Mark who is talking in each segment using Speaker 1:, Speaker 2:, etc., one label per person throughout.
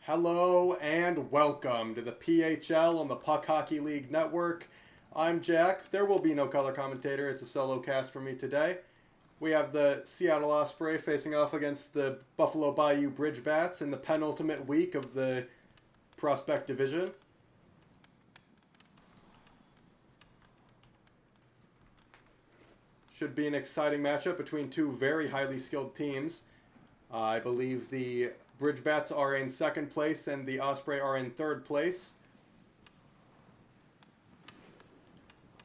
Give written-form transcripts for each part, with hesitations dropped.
Speaker 1: Hello and welcome to the PHL on the Puck Hockey League Network. I'm Jack. There will be no color commentator. It's a solo cast for me today. We have the Seattle Osprey facing off against the Buffalo Bayou Bridge Bats in the penultimate week of the Prospect Division. Should be an exciting matchup between two very highly skilled teams. I believe the Bridge Bats are in second place and the Osprey are in third place.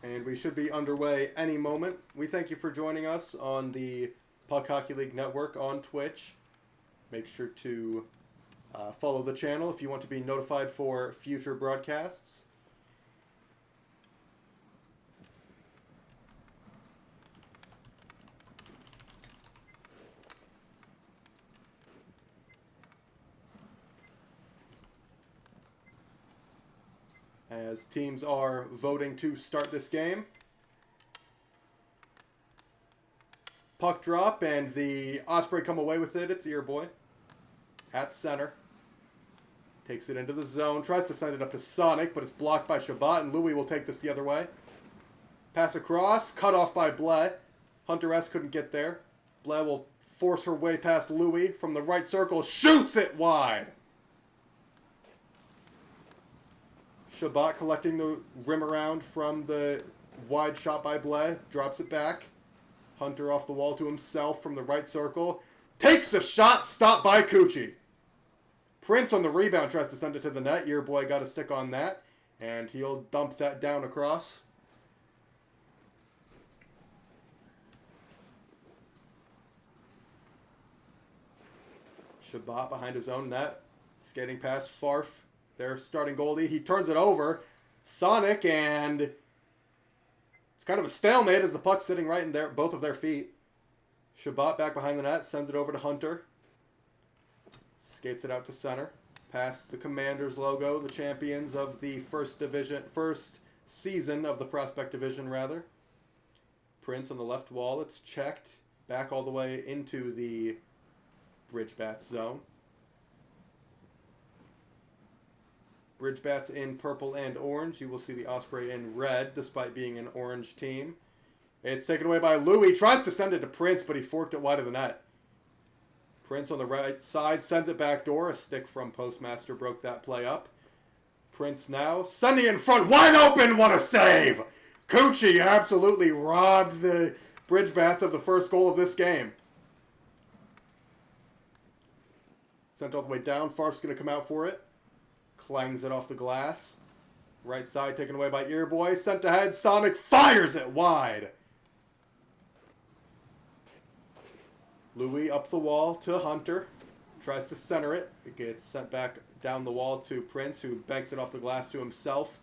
Speaker 1: And we should be underway any moment. We thank you for joining us on the Puck Hockey League Network on Twitch. Make sure to follow the channel if you want to be notified for future broadcasts. As teams are voting to start this game. Puck drop, and the Osprey come away with it. It's Earboy at center. Takes it into the zone. Tries to send it up to Sonic, but it's blocked by Shabbat, and Louis will take this the other way. Pass across. Cut off by Blais. Hunter S. couldn't get there. Blais will force her way past Louis from the right circle. Shoots it wide. Shabbat collecting the rim around from the wide shot by Blais. Drops it back. Hunter off the wall to himself from the right circle. Takes a shot. Stopped by Cucci. Prince on the rebound tries to send it to the net. Earboy got a stick on that. And he'll dump that down across. Shabbat behind his own net. Skating past Farf. Their starting goalie. He turns it over. Sonic, and it's kind of a stalemate as the puck's sitting right in both of their feet. Shabbat back behind the net. Sends it over to Hunter. Skates it out to center. Past the Commanders logo. The champions of the first season of the Prospect Division, rather. Prince on the left wall. It's checked. Back all the way into the Bridge Bats zone. Bridge Bats in purple and orange. You will see the Osprey in red, despite being an orange team. It's taken away by Louis. Tries to send it to Prince, but he forked it wide of the net. Prince on the right side sends it back door. A stick from Postmaster broke that play up. Prince now sending in front. Wide open. What a save! Cucci absolutely robbed the Bridge Bats of the first goal of this game. Sent all the way down. Farf's going to come out for it. Clangs it off the glass. Right side taken away by Earboy. Sent ahead. Sonic fires it wide. Louis up the wall to Hunter. Tries to center it. It gets sent back down the wall to Prince, who banks it off the glass to himself.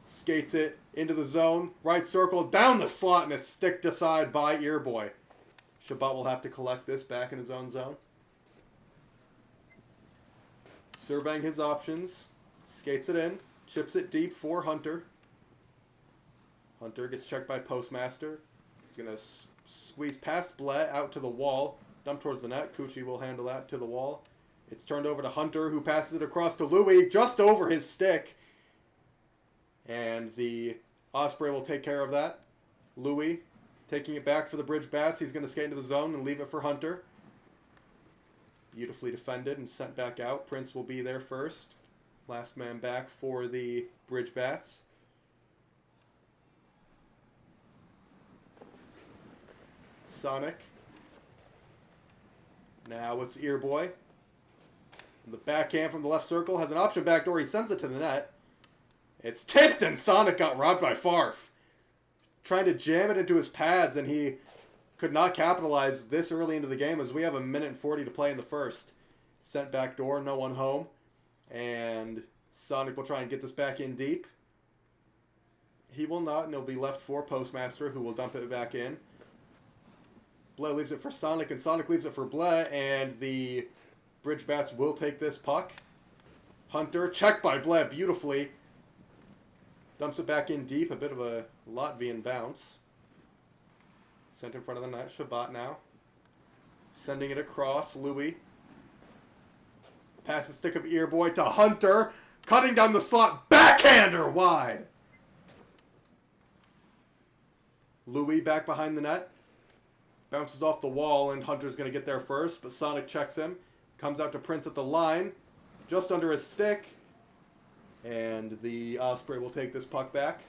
Speaker 1: Skates it into the zone. Right circle. Down the slot, and it's sticked aside by Earboy. Shabbat will have to collect this back in his own zone. Surveying his options. Skates it in. Chips it deep for Hunter. Hunter gets checked by Postmaster. He's going to squeeze past Blais out to the wall. Dump towards the net. Cucci will handle that to the wall. It's turned over to Hunter, who passes it across to Louis, just over his stick. And the Osprey will take care of that. Louis taking it back for the Bridge Bats. He's going to skate into the zone and leave it for Hunter. Beautifully defended and sent back out. Prince will be there first. Last man back for the Bridge Bats. Sonic. Now it's Earboy. The backhand from the left circle has an option backdoor. He sends it to the net. It's tipped, and Sonic got robbed by Farf. Trying to jam it into his pads, and he could not capitalize this early into the game as we have 1:40 to play in the first. Sent back door, no one home. And Sonic will try and get this back in deep. He will not, and it'll be left for Postmaster, who will dump it back in. Blais leaves it for Sonic, and Sonic leaves it for Blais, and the Bridge Bats will take this puck. Hunter, checked by Blais beautifully. Dumps it back in deep, a bit of a Latvian bounce. Sent in front of the net. Shabbat now. Sending it across. Louis Pass the stick of Earboy to Hunter. Cutting down the slot. Backhander wide. Louis back behind the net. Bounces off the wall, and Hunter's going to get there first, but Sonic checks him. Comes out to Prince at the line. Just under his stick. And the Osprey will take this puck back.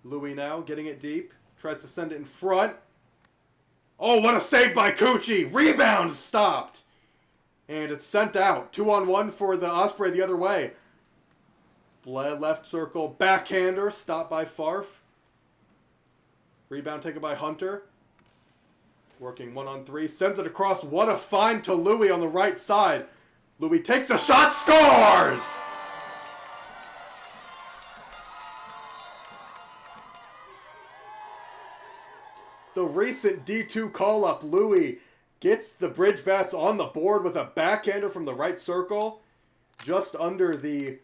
Speaker 1: Louis now getting it deep. Tries to send it in front. Oh, what a save by Cucci! Rebound stopped! And it's sent out. 2-on-1 for the Osprey the other way. Bled left circle. Backhander. Stopped by Farf. Rebound taken by Hunter. Working 1-on-3. Sends it across. What a find to Louis on the right side. Louis takes a shot. Scores! The recent D2 call-up, Louis gets the Bridge Bats on the board with a backhander from the right circle, just under the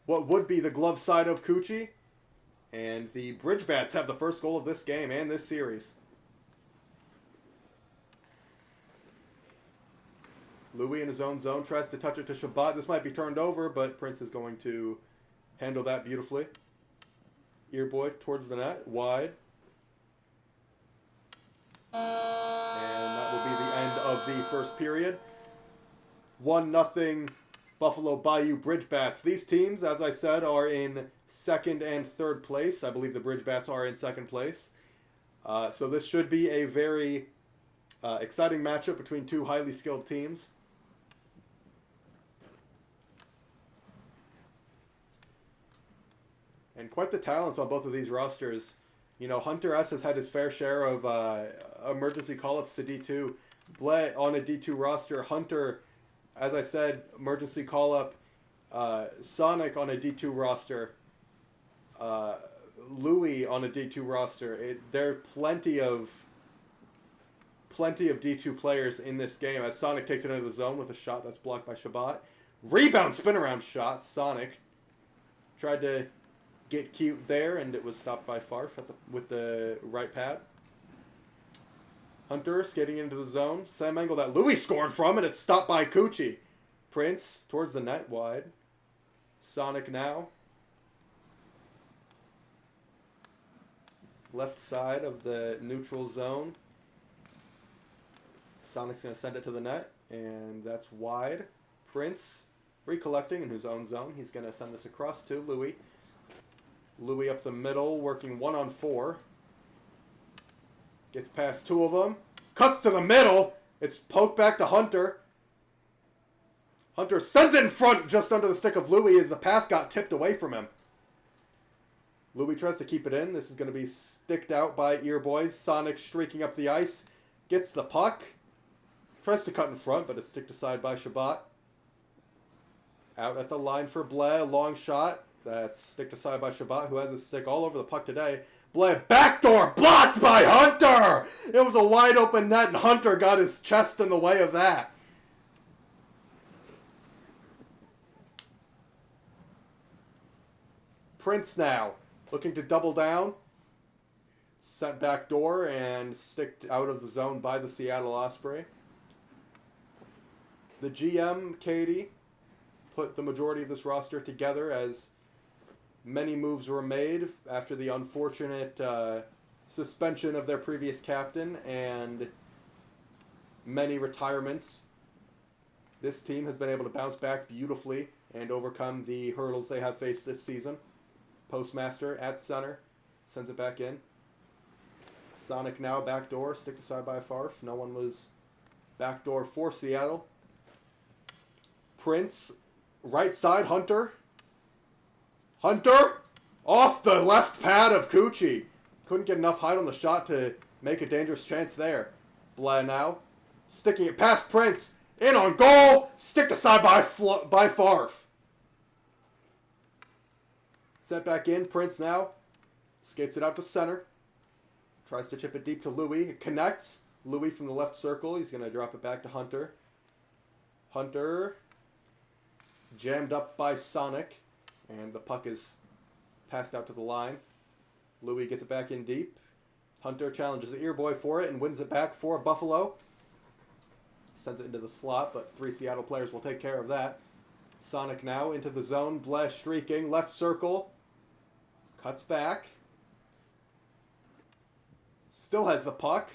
Speaker 1: what would be the glove side of Cucci. And the Bridge Bats have the first goal of this game and this series. Louis in his own zone tries to touch it to Shabbat. This might be turned over, but Prince is going to handle that beautifully. Earboy towards the net, wide. And that will be the end of the first period. 1-0 Buffalo Bayou Bridge Bats. These teams, as I said, are in second and third place. I believe the Bridge Bats are in second place. So this should be a very exciting matchup between two highly skilled teams. And quite the talents on both of these rosters. You know, Hunter S. has had his fair share of emergency call-ups to D2. Bled on a D2 roster. Hunter, as I said, emergency call-up. Sonic on a D2 roster. Louis on a D2 roster. There are plenty of D2 players in this game as Sonic takes it into the zone with a shot that's blocked by Shabbat. Rebound spin-around shot. Sonic tried to get cute there, and it was stopped by Farf with the right pad. Hunter skating into the zone. Same angle that Louis scored from, and it's stopped by Cucci. Prince towards the net, wide. Sonic now. Left side of the neutral zone. Sonic's going to send it to the net, and that's wide. Prince recollecting in his own zone. He's going to send this across to Louis. Louis up the middle, working 1-on-4. Gets past two of them. Cuts to the middle. It's poked back to Hunter. Hunter sends it in front just under the stick of Louis as the pass got tipped away from him. Louis tries to keep it in. This is going to be sticked out by Earboy. Sonic streaking up the ice. Gets the puck. Tries to cut in front, but it's sticked aside by Shabbat. Out at the line for Bled. Long shot. That's sticked aside by Shabbat, who has his stick all over the puck today. Bled backdoor blocked by Hunter! It was a wide open net, and Hunter got his chest in the way of that. Prince now, looking to double down. Sent backdoor and sticked out of the zone by the Seattle Osprey. The GM, Katie, put the majority of this roster together as many moves were made after the unfortunate suspension of their previous captain and many retirements. This team has been able to bounce back beautifully and overcome the hurdles they have faced this season. Postmaster at center, sends it back in. Sonic now backdoor, sticked aside by Farf. No one was backdoor for Seattle. Prince, right side, Hunter. Hunter, off the left pad of Cucci. Couldn't get enough height on the shot to make a dangerous chance there. Bled now, sticking it past Prince. In on goal, sticked aside by Farf. Set back in, Prince now. Skates it out to center. Tries to chip it deep to Louis. It connects. Louis from the left circle. He's going to drop it back to Hunter. Hunter jammed up by Sonic. And the puck is passed out to the line. Louis gets it back in deep. Hunter challenges the Earboy for it and wins it back for Buffalo. Sends it into the slot, but 3 Seattle players will take care of that. Sonic now into the zone. Bleh streaking. Left circle. Cuts back. Still has the puck.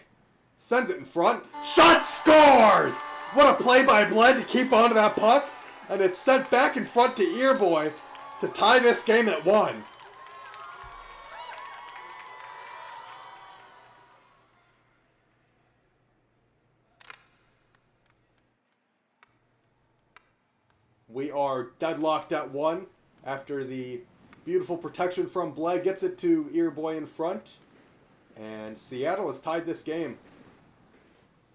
Speaker 1: Sends it in front. Shot scores! What a play by Bleh to keep onto that puck. And it's sent back in front to Earboy to tie this game at 1. We are deadlocked at 1 after the beautiful protection from Bleh gets it to Earboy in front. And Seattle has tied this game.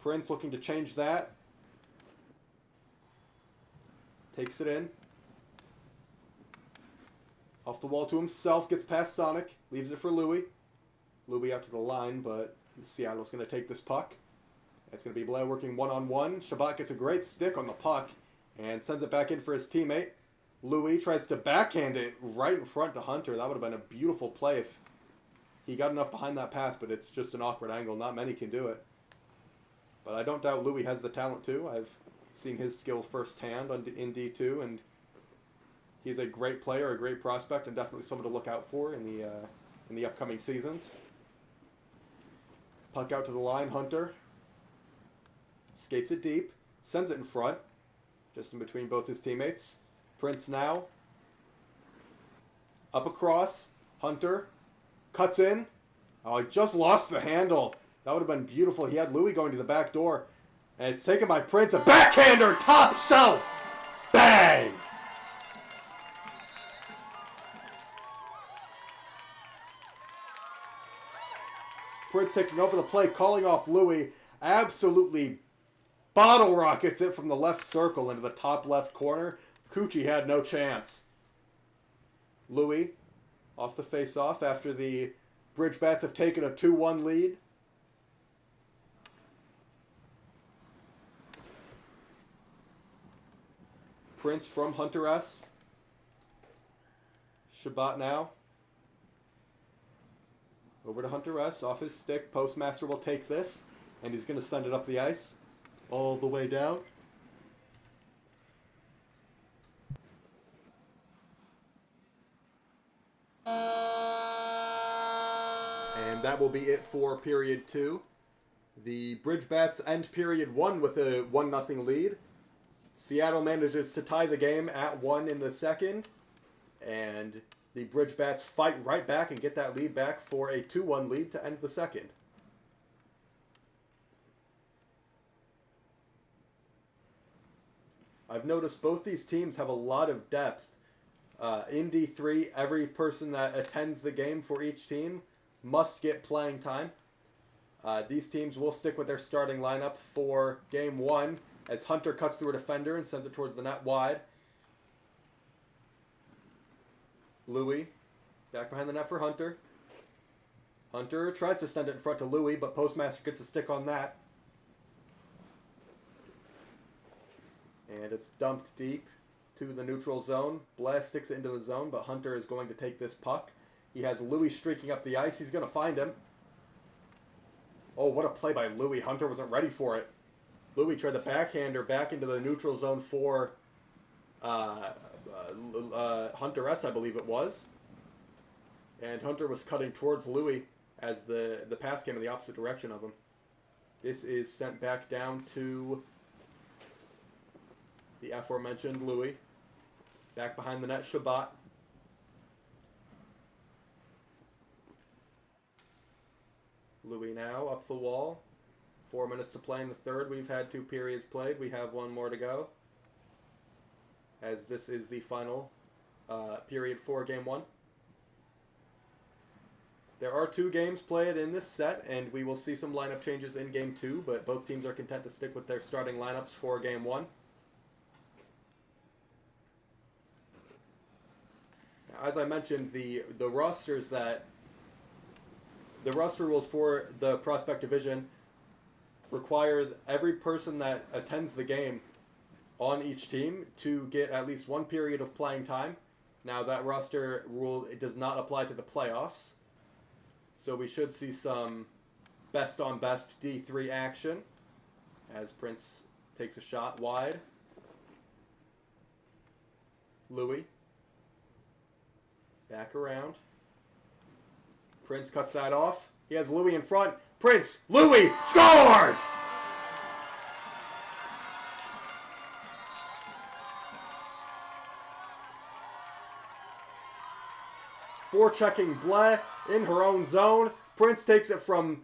Speaker 1: Prince looking to change that. Takes it in. Off the wall to himself, gets past Sonic, leaves it for Louis. Louis out to the line, but Seattle's going to take this puck. It's going to be Bleh working one-on-one. Shabbat gets a great stick on the puck and sends it back in for his teammate. Louis tries to backhand it right in front to Hunter. That would have been a beautiful play if he got enough behind that pass, but it's just an awkward angle. Not many can do it. But I don't doubt Louis has the talent too. I've seen his skill firsthand in D2, and he's a great player, a great prospect, and definitely someone to look out for in the upcoming seasons. Puck out to the line, Hunter. Skates it deep, sends it in front, just in between both his teammates. Prince now. Up across, Hunter. Cuts in. Oh, he just lost the handle. That would have been beautiful. He had Louis going to the back door. And it's taken by Prince. A backhander, top shelf. Bang! Prince taking over the play, calling off Louis. Absolutely bottle rockets it from the left circle into the top left corner. Cucci had no chance. Louis off the face-off after the Bridge Bats have taken a 2-1 lead. Prince from Hunter S. Shabbat now. Over to Hunter S. Off his stick. Postmaster will take this. And he's going to send it up the ice. All the way down. And that will be it for period 2. The Bridge Bats end period 1 with a 1-0 lead. Seattle manages to tie the game at 1 in the second. And the Bridge Bats fight right back and get that lead back for a 2-1 lead to end the second. I've noticed both these teams have a lot of depth. In D3, every person that attends the game for each team must get playing time. These teams will stick with their starting lineup for game 1 as Hunter cuts through a defender and sends it towards the net wide. Louis back behind the net for Hunter. Hunter tries to send it in front to Louis, but Postmaster gets a stick on that. And it's dumped deep to the neutral zone. Bleh sticks it into the zone, but Hunter is going to take this puck. He has Louis streaking up the ice. He's going to find him. Oh, what a play by Louis. Hunter wasn't ready for it. Louis tried the backhander back into the neutral zone for Hunter S, I believe it was. And Hunter was cutting towards Louis as the pass came in the opposite direction of him. This is sent back down to the aforementioned Louis. Back behind the net, Shabbat. Louis now up the wall. 4 minutes to play in the third. We've had 2 periods played. We have 1 more to go, as this is the final period for game 1. There are 2 games played in this set, and we will see some lineup changes in game 2, but both teams are content to stick with their starting lineups for game 1. As I mentioned, the roster rules for the Prospect Division require every person that attends the game on each team to get at least 1 period of playing time. Now, that roster rule, it does not apply to the playoffs, so we should see some best-on-best D3 action as Prince Takes a shot wide. Louis. Back around. Prince cuts that off. He has Louis in front. Prince, Louis scores! Forechecking Blais in her own zone. Prince takes it from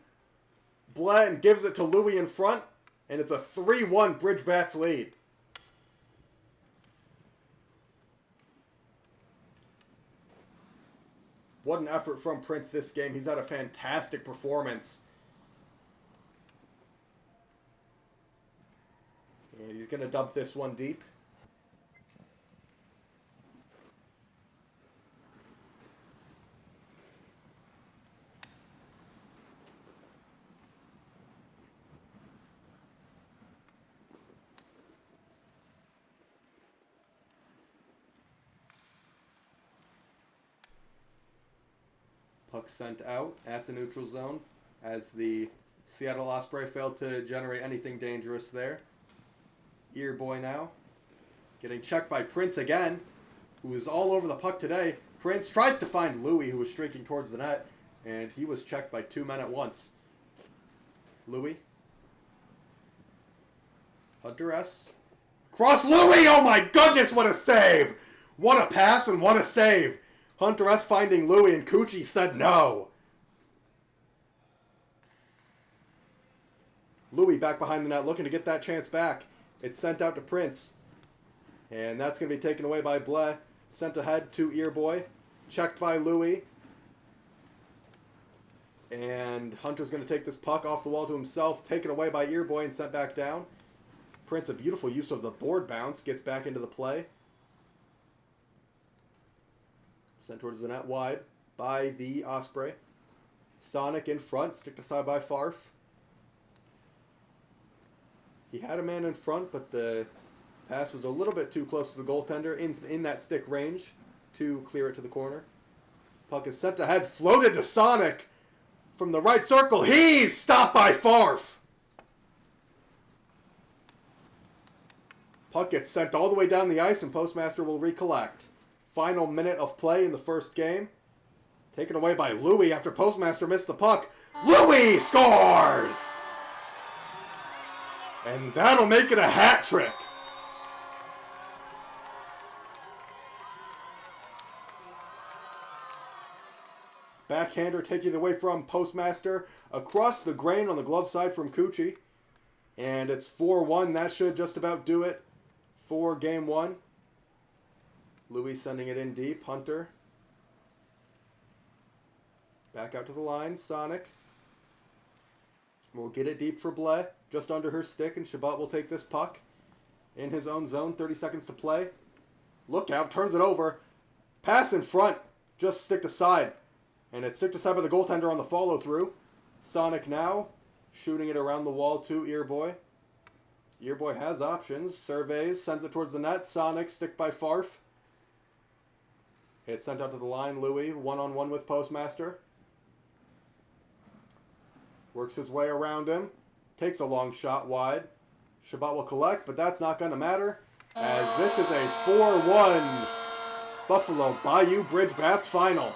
Speaker 1: Blais and gives it to Louis in front. And it's a 3-1 Bridge Bats lead. What an effort from Prince this game. He's had a fantastic performance. And he's going to dump this one deep. Puck sent out at the neutral zone as the Seattle Osprey failed to generate anything dangerous there. Ear boy now. Getting checked by Prince again, who is all over the puck today. Prince tries to find Louis, who was streaking towards the net, and he was checked by 2 men at once. Louis. Hunter S. Cross Louis! Oh my goodness, what a save! What a pass and what a save! Hunter S. finding Louis, and Cucci said no. Louis back behind the net looking to get that chance back. It's sent out to Prince. And that's going to be taken away by Blais. Sent ahead to Earboy. Checked by Louis. And Hunter's going to take this puck off the wall to himself. Taken away by Earboy and sent back down. Prince, a beautiful use of the board bounce. Gets back into the play. Sent towards the net wide by the Osprey. Sonic in front. Sticked aside by Farf. He had a man in front, but the pass was a little bit too close to the goaltender in that stick range to clear it to the corner. Puck is sent ahead, floated to Sonic from the right circle. He's stopped by Farf. Puck gets sent all the way down the ice, and Postmaster will recollect. Final minute of play in the first game. Taken away by Louis after Postmaster missed the puck. Louis scores! And that'll make it a hat trick. Backhander taking it away from Postmaster. Across the grain on the glove side from Cucci. And it's 4-1. That should just about do it for game one. Louis sending it in deep. Hunter. Back out to the line. Sonic. We'll get it deep for Blais. Just under her stick, and Chabot will take this puck in his own zone. 30 seconds to play. Look out. Turns it over. Pass in front. Just sticked aside. And it's sticked aside by the goaltender on the follow-through. Sonic now. Shooting it around the wall to Earboy. Earboy has options. Surveys. Sends it towards the net. Sonic. Stick by Farf. It's sent out to the line. Louis. One-on-one with Postmaster. Works his way around him. Takes a long shot wide. Chabot will collect, but that's not going to matter, as this is a 4-1 Buffalo Bayou Bridge Bats final.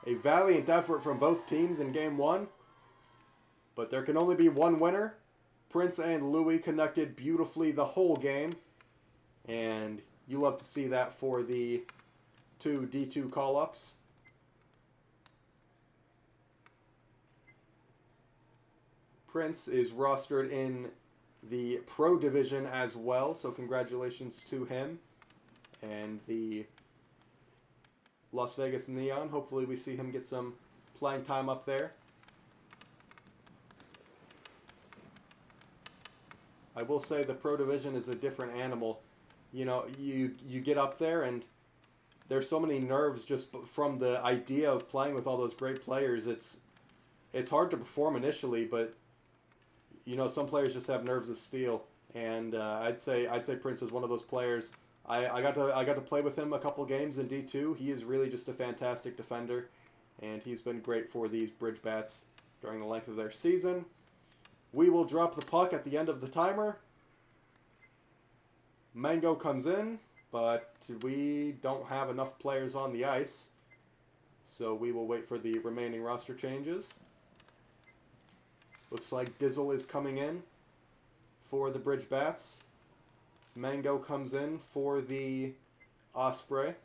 Speaker 1: A valiant effort from both teams in game one, but there can only be one winner. Prince and Louis connected beautifully the whole game, and you love to see that for the two D2 call-ups. Prince is rostered in the Pro Division as well, so congratulations to him and the Las Vegas Neon. Hopefully we see him get some playing time up there. I will say the Pro Division is a different animal. You know, you get up there and there's so many nerves just from the idea of playing with all those great players. It's hard to perform initially, but you know, some players just have nerves of steel, and I'd say Prince is one of those players. I got to play with him a couple games in D2. He is really just a fantastic defender, and he's been great for these Bridge Bats during the length of their season. We will drop the puck at the end of the timer. Mango comes in, but we don't have enough players on the ice, so we will wait for the remaining roster changes. Looks like Dizzle is coming in for the Bridge Bats. Mango comes in for the Osprey.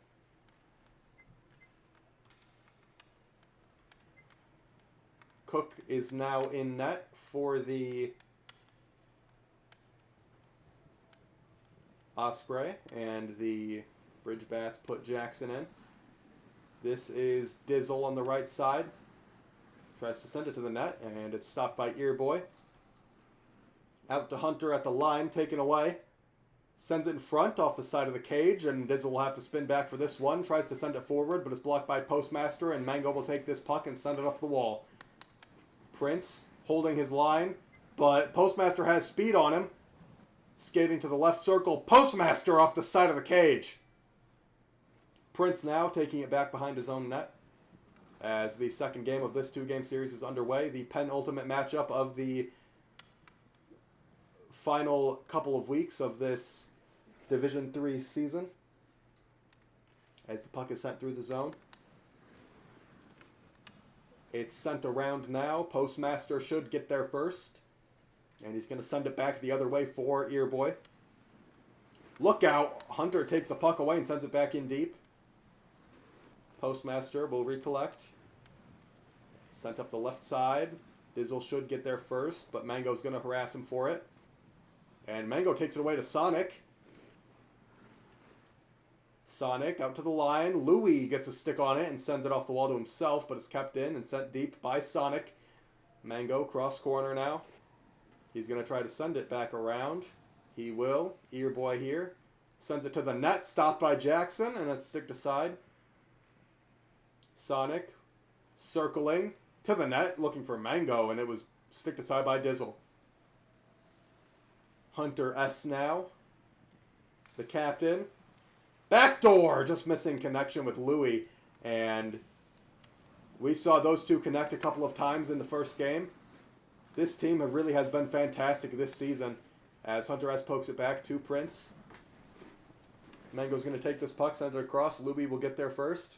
Speaker 1: Cook is now in net for the Osprey, and the Bridge Bats put Jackson in. This is Dizzle on the right side. Tries to send it to the net, and it's stopped by Earboy. Out to Hunter at the line, taken away. Sends it in front off the side of the cage, and Dizzle will have to spin back for this one. Tries to send it forward, but it's blocked by Postmaster, and Mango will take this puck and send it up the wall. Prince holding his line, but Postmaster has speed on him. Skating to the left circle, Postmaster off the side of the cage. Prince now taking it back behind his own net as the second game of this two-game series is underway. The penultimate matchup of the final couple of weeks of this Division III season. As the puck is sent through the zone. It's sent around now. Postmaster should get there first. And he's going to send it back the other way for Earboy. Look out! Hunter takes the puck away and sends it back in deep. Postmaster will recollect. It's sent up the left side. Dizzle should get there first, but Mango's going to harass him for it. And Mango takes it away to Sonic. Sonic out to the line. Louis gets a stick on it and sends it off the wall to himself, but it's kept in and sent deep by Sonic. Mango cross corner now. He's going to try to send it back around. He will. Earboy here. Sends it to the net, stopped by Jackson, and it's sticked aside. Sonic circling to the net, looking for Mango, and it was sticked aside by Dizzle. Hunter S now. The captain. Backdoor! Just missing connection with Louis. And we saw those two connect a couple of times in the first game. This team really has been fantastic this season. As Hunter S pokes it back to Prince. Mango's going to take this puck, send it across. Louis will get there first.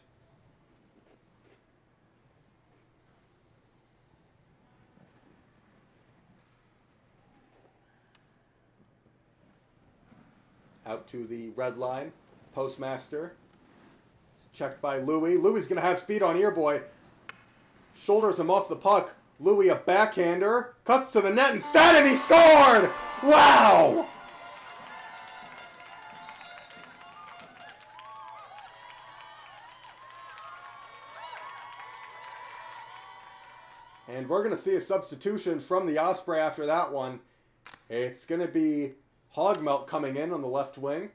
Speaker 1: Out to the red line. Postmaster. Checked by Louis. Louis going to have speed on Earboy. Shoulders him off the puck. Louis, a backhander. Cuts to the net instead, and he scored! Wow! And we're going to see a substitution from the Osprey after that one. It's going to be Hogmelt coming in on the left wing.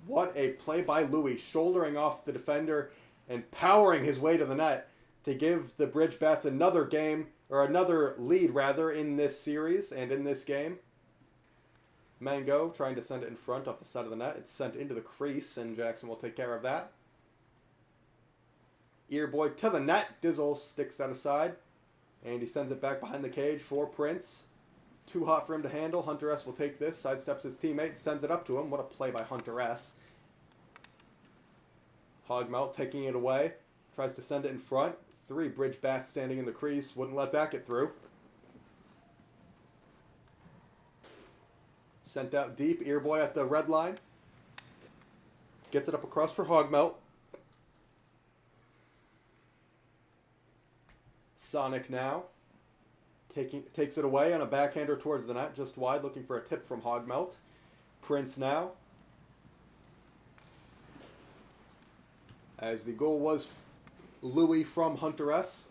Speaker 1: What a play by Louis, shouldering off the defender and powering his way to the net to give the Bridge Bats another game, or another lead rather, in this series and in this game. Mango trying to send it in front off the side of the net. It's sent into the crease, and Jackson will take care of that. Earboy to the net. Dizzle sticks that aside. And he sends it back behind the cage for Prince. Too hot for him to handle. Hunter S will take this. Sidesteps his teammate. Sends it up to him. What a play by Hunter S. Hogmelt taking it away. Tries to send it in front. 3 Bridge Bats standing in the crease. Wouldn't let that get through. Sent out deep. Earboy at the red line. Gets it up across for Hogmelt. Sonic now. Takes it away on a backhander towards the net, just wide, looking for a tip from Hogmelt. Prince now. As the goal was Louis from Hunter S.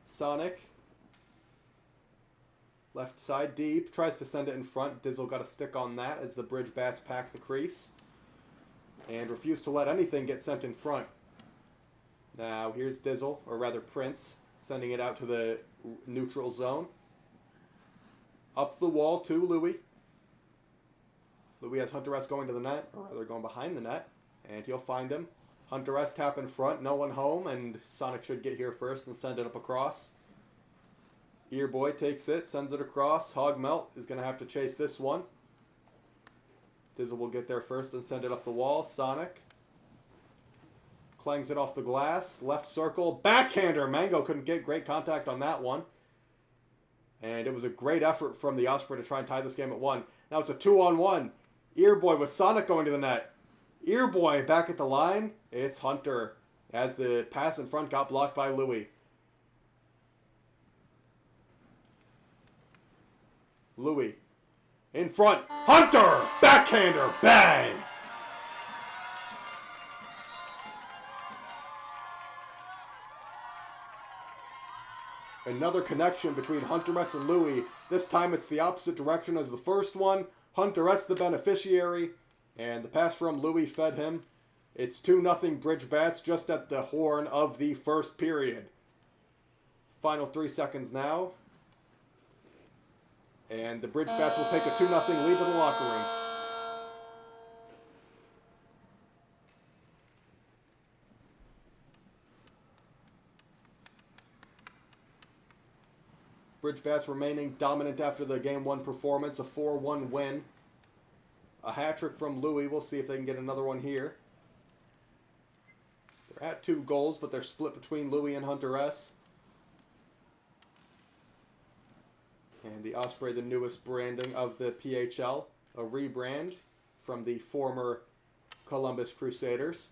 Speaker 1: Sonic. Left side deep. Tries to send it in front. Dizzle got a stick on that as the Bridge Bats pack the crease. And refused to let anything get sent in front. Now, here's Dizzle, or rather Prince, sending it out to the neutral zone. Up the wall to Louis. Louis has Hunter S going to the net, or rather going behind the net, and he'll find him. Hunter S tap in front, no one home, and Sonic should get here first and send it up across. Earboy takes it, sends it across. Hogmelt is going to have to chase this one. Dizzle will get there first and send it up the wall. Sonic clangs it off the glass. Left circle. Backhander. Mango couldn't get great contact on that one. And it was a great effort from the Osprey to try and tie this game at 1. Now it's a 2-on-1. Earboy with Sonic going to the net. Earboy back at the line. It's Hunter as the pass in front got blocked by Louis. Louis in front. Hunter! Backhander! Bang! Another connection between Hunter S and Louis. This time it's the opposite direction as the first one. Hunter S the beneficiary. And the pass from Louis fed him. It's 2-0 Bridge Bats just at the horn of the first period. Final 3 seconds now. And the Bridge Bats will take a 2-0 lead to the locker room. Bridge Bats remaining dominant after the Game 1 performance, a 4-1 win. A hat-trick from Louis. We'll see if they can get another one here. They're at 2 goals, but they're split between Louis and Hunter S. And the Osprey, the newest branding of the PHL, a rebrand from the former Columbus Crusaders.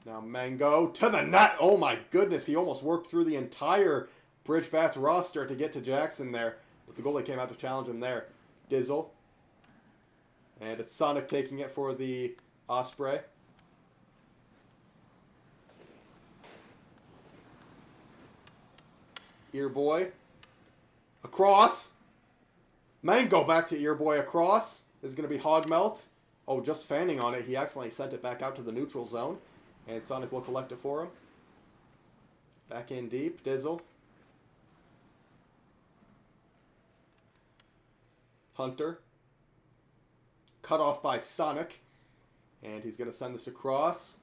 Speaker 1: Now Mango to the net. Oh my goodness, he almost worked through the entire Bridge Bats roster to get to Jackson there. But the goalie came out to challenge him there. Dizzle. And it's Sonic taking it for the Osprey. Earboy. Across. Mango back to Earboy across. This is going to be Hogmelt. Oh, just fanning on it. He accidentally sent it back out to the neutral zone. And Sonic will collect it for him. Back in deep. Dizzle. Hunter. Cut off by Sonic. And he's going to send this across.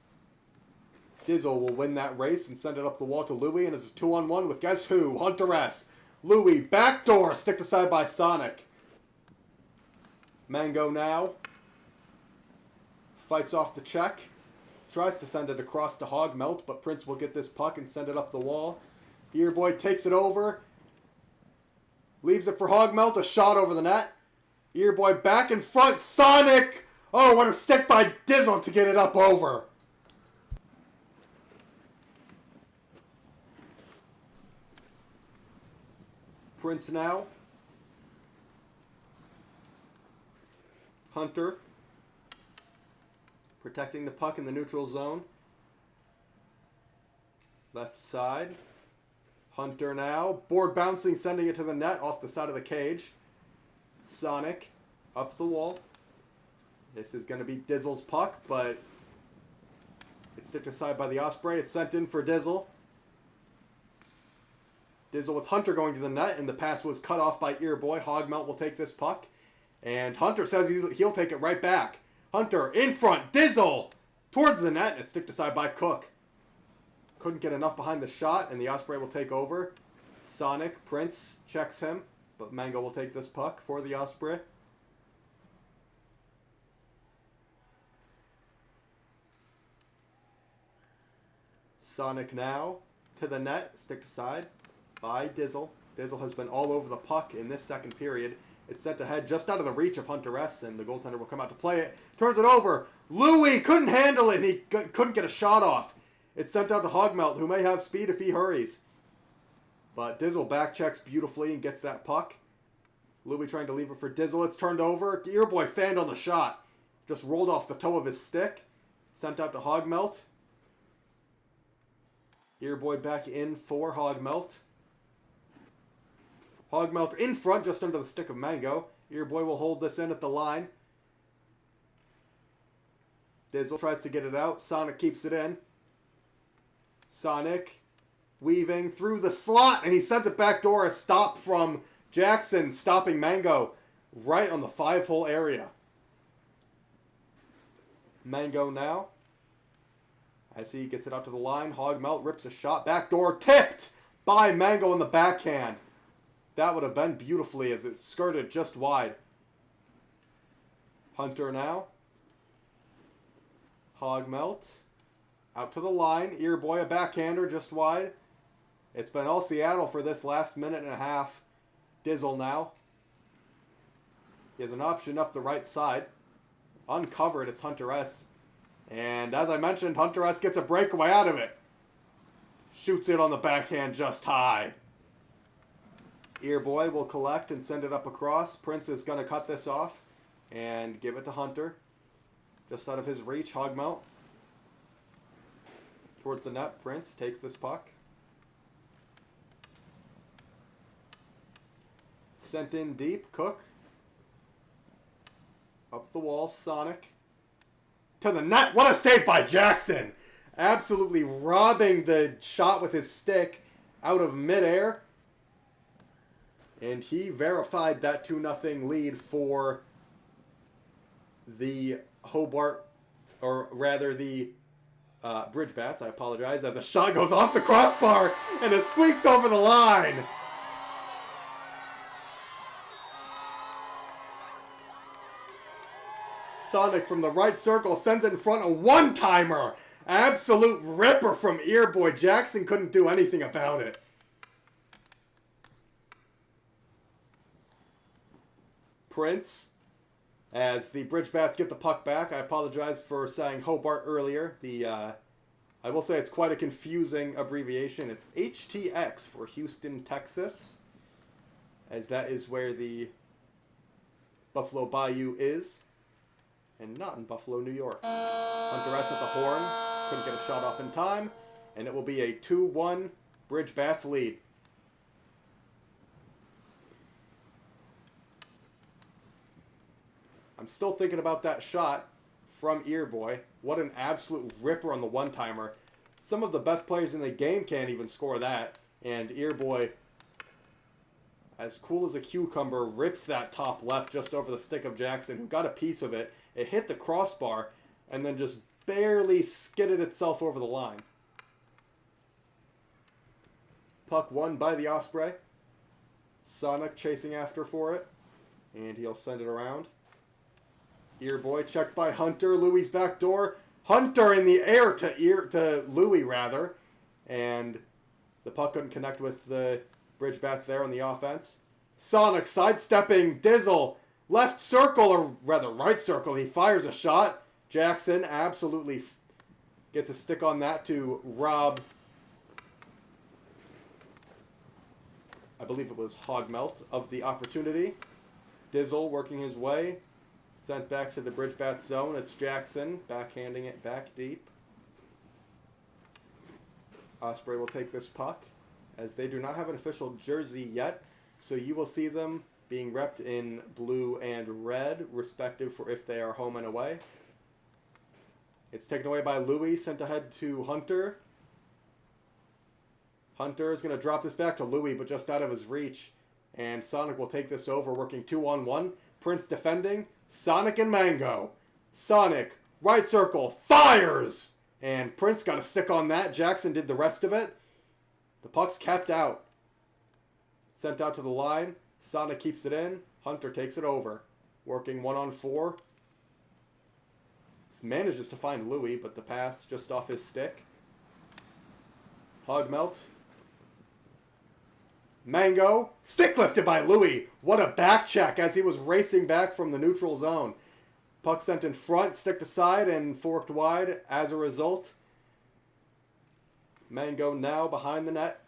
Speaker 1: Dizzle will win that race and send it up the wall to Louis. And it's a 2-on-1 with guess who? Hunter S. Louis, backdoor, stick aside by Sonic. Mango now. Fights off the check. Tries to send it across to Hogmelt, but Prince will get this puck and send it up the wall. Earboy takes it over. Leaves it for Hogmelt, a shot over the net. Earboy back in front, Sonic! Oh, what a stick by Dizzle to get it up over. Prince now. Hunter. Protecting the puck in the neutral zone. Left side. Hunter now. Board bouncing, sending it to the net off the side of the cage. Sonic up the wall. This is going to be Dizzle's puck, but it's sticked aside by the Osprey. It's sent in for Dizzle. Dizzle with Hunter going to the net, and the pass was cut off by Earboy. Hogmelt will take this puck, and Hunter says he'll take it right back. Hunter in front, Dizzle towards the net, and it's sticked aside by Cook. Couldn't get enough behind the shot, and the Osprey will take over. Sonic, Prince checks him, but Mango will take this puck for the Osprey. Sonic now to the net, sticked aside by Dizzle. Dizzle has been all over the puck in this second period. It's sent ahead just out of the reach of Hunter S, and the goaltender will come out to play it. Turns it over. Louis couldn't handle it, and he couldn't get a shot off. It's sent out to Hogmelt, who may have speed if he hurries. But Dizzle back checks beautifully and gets that puck. Louis trying to leave it for Dizzle. It's turned over. Earboy fanned on the shot. Just rolled off the toe of his stick. Sent out to Hogmelt. Earboy back in for Hogmelt. Hogmelt in front, just under the stick of Mango. Earboy will hold this in at the line. Dizzle tries to get it out. Sonic keeps it in. Sonic weaving through the slot, and he sends it back door. A stop from Jackson, stopping Mango. right on the 5-hole area. Mango now, as he gets it up to the line, Hogmelt rips a shot, backdoor tipped by Mango in the backhand. That would have been beautifully as it skirted just wide. Hunter now. Hogmelt out to the line. Earboy, a backhander just wide. It's been all Seattle for this last minute and a half. Dizzle now. He has an option up the right side. Uncovered, it's Hunter S. And as I mentioned, Hunter S gets a breakaway out of it. Shoots it on the backhand just high. Earboy will collect and send it up across. Prince is going to cut this off and give it to Hunter. Just out of his reach, Hogmelt. Towards the net, Prince takes this puck. Sent in deep, Cook. Up the wall, Sonic. To the net, what a save by Jackson! Absolutely robbing the shot with his stick out of midair. And he verified that 2-0 lead for the Hobart, or rather the Bridge Bats, I apologize, as a shot goes off the crossbar and it squeaks over the line. Sonic from the right circle sends it in front, a one-timer. Absolute ripper from Earboy. Jackson couldn't do anything about it. Prince, as the Bridge Bats get the puck back. I apologize for saying Hobart earlier. I will say it's quite a confusing abbreviation. It's HTX for Houston, Texas, as that is where the Buffalo Bayou is, and not in Buffalo, New York. Hunter S at the horn. Couldn't get a shot off in time, and it will be a 2-1 Bridge Bats lead. I'm still thinking about that shot from Earboy. What an absolute ripper on the one-timer. Some of the best players in the game can't even score that. And Earboy, as cool as a cucumber, rips that top left just over the stick of Jackson, who got a piece of it. It hit the crossbar and then just barely skidded itself over the line. Puck won by the Osprey. Sonic chasing after for it. And he'll send it around. Earboy checked by Hunter. Louis' back door. Hunter in the air to Louis, rather. And the puck couldn't connect with the Bridge Bats there on the offense. Sonic sidestepping Dizzle. Left circle, or rather right circle. He fires a shot. Jackson absolutely gets a stick on that to rob, I believe it was Hogmelt, of the opportunity. Dizzle working his way. Sent back to the Bridge Bat zone. It's Jackson backhanding it back deep. Osprey will take this puck, as they do not have an official jersey yet, so you will see them being repped in blue and red, respective for if they are home and away. It's taken away by Louis, sent ahead to Hunter. Hunter is going to drop this back to Louis, but just out of his reach. And Sonic will take this over, working 2-on-1. Prince defending. Sonic and Mango. Sonic, right circle, fires! And Prince got a stick on that. Jackson did the rest of it. The puck's kept out. Sent out to the line. Sonic keeps it in. Hunter takes it over. Working 1-on-4. Manages to find Louis, but the pass just off his stick. Hogmelt. Mango. Stick lifted by Louis. What a back check as he was racing back from the neutral zone. Puck sent in front, stick to side, and forked wide as a result. Mango now behind the net.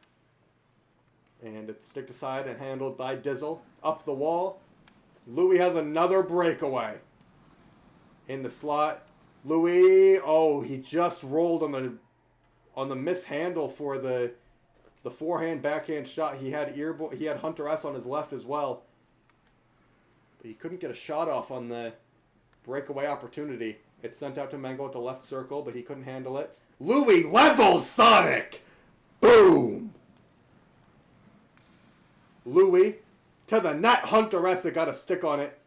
Speaker 1: And it's stick to side and handled by Dizzle. Up the wall. Louis has another breakaway. In the slot. Louis, oh, he just rolled on the mishandle for the forehand backhand shot. He had Hunter S on his left as well. But he couldn't get a shot off on the breakaway opportunity. It's sent out to Mango at the left circle, but he couldn't handle it. Louis levels Sonic! Boom! Louis to the net. Hunter got a stick on it,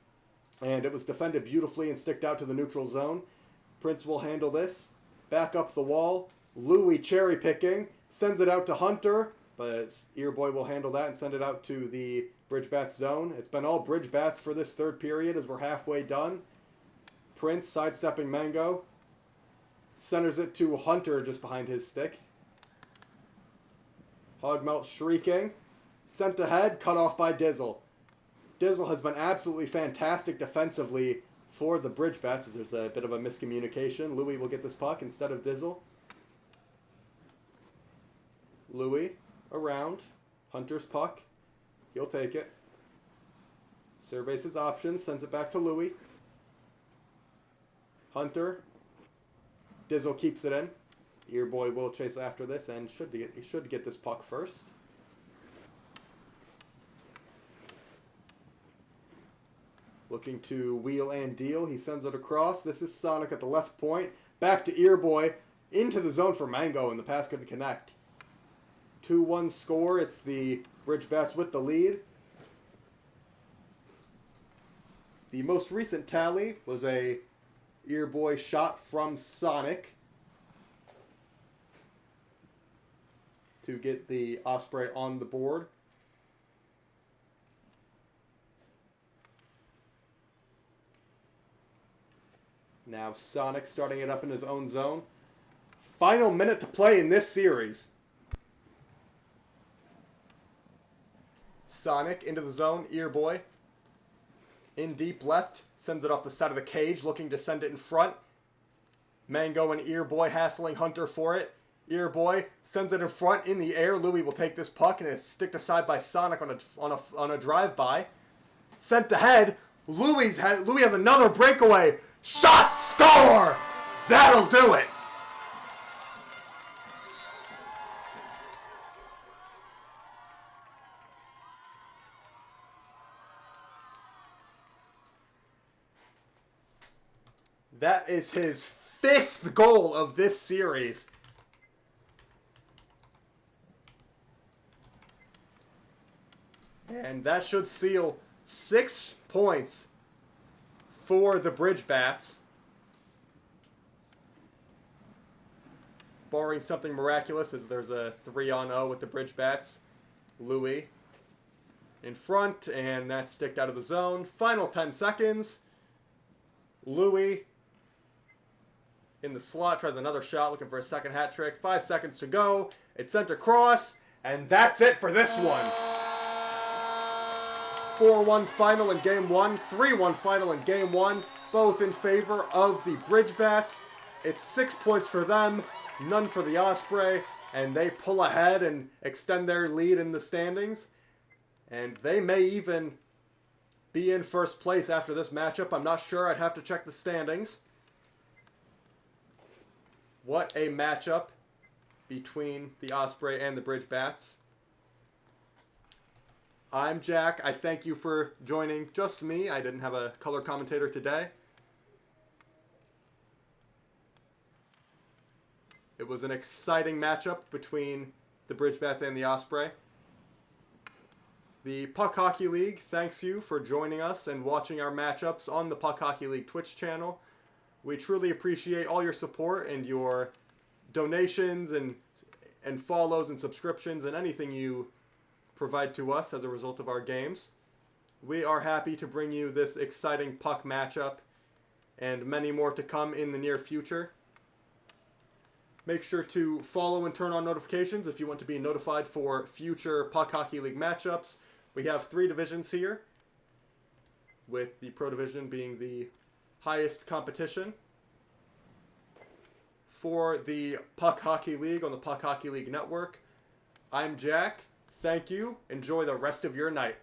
Speaker 1: and it was defended beautifully and sticked out to the neutral zone. Prince will handle this. Back up the wall. Louis cherry picking. Sends it out to Hunter, but Earboy will handle that and send it out to the Bridge Bats zone. It's been all Bridge Bats for this third period as we're halfway done. Prince sidestepping Mango. Centers it to Hunter just behind his stick. Hogmelt shrieking. Sent ahead, cut off by Dizzle. Dizzle has been absolutely fantastic defensively for the Bridge Bats as there's a bit of a miscommunication. Louis will get this puck instead of Dizzle. Louis around. Hunter's puck. He'll take it. Surveys his options, sends it back to Louis. Hunter. Dizzle keeps it in. Earboy will chase after this and he should get this puck first. Looking to wheel and deal. He sends it across. This is Sonic at the left point. Back to Earboy. Into the zone for Mango, and the pass couldn't connect. 2-1 score. It's the Bridge Bats with the lead. The most recent tally was a Earboy shot from Sonic to get the Osprey on the board. Now Sonic starting it up in his own zone. Final minute to play in this series. Sonic into the zone. Earboy in deep left. Sends it off the side of the cage, looking to send it in front. Mango and Earboy hassling Hunter for it. Earboy sends it in front in the air. Louis will take this puck and it's sticked aside by Sonic on a drive-by. Sent ahead. Louis has another breakaway. Shot, score! That'll do it! That is his 5th goal of this series. And that should seal 6 points for the Bridge Bats. Barring something miraculous, as there's a 3-on-0 with the Bridge Bats. Louis in front, and that's sticked out of the zone. Final 10 seconds. Louis in the slot, tries another shot, looking for a second hat trick. 5 seconds to go. It's sent across, and that's it for this one. 4-1 final in Game 1, 3-1 final in Game 1, both in favor of the Bridge Bats. It's 6 points for them, none for the Osprey, and they pull ahead and extend their lead in the standings. And they may even be in first place after this matchup. I'm not sure. I'd have to check the standings. What a matchup between the Osprey and the Bridge Bats. I'm Jack. I thank you for joining just me. I didn't have a color commentator today. It was an exciting matchup between the Bridge Bats and the Osprey. The Puck Hockey League thanks you for joining us and watching our matchups on the Puck Hockey League Twitch channel. We truly appreciate all your support and your donations and follows and subscriptions and anything you provide to us as a result of our games. We are happy to bring you this exciting puck matchup and many more to come in the near future. Make sure to follow and turn on notifications if you want to be notified for future Puck Hockey League matchups. We have 3 divisions here, with the Pro Division being the highest competition for the Puck Hockey League on the Puck Hockey League Network. I'm Jack. Thank you. Enjoy the rest of your night.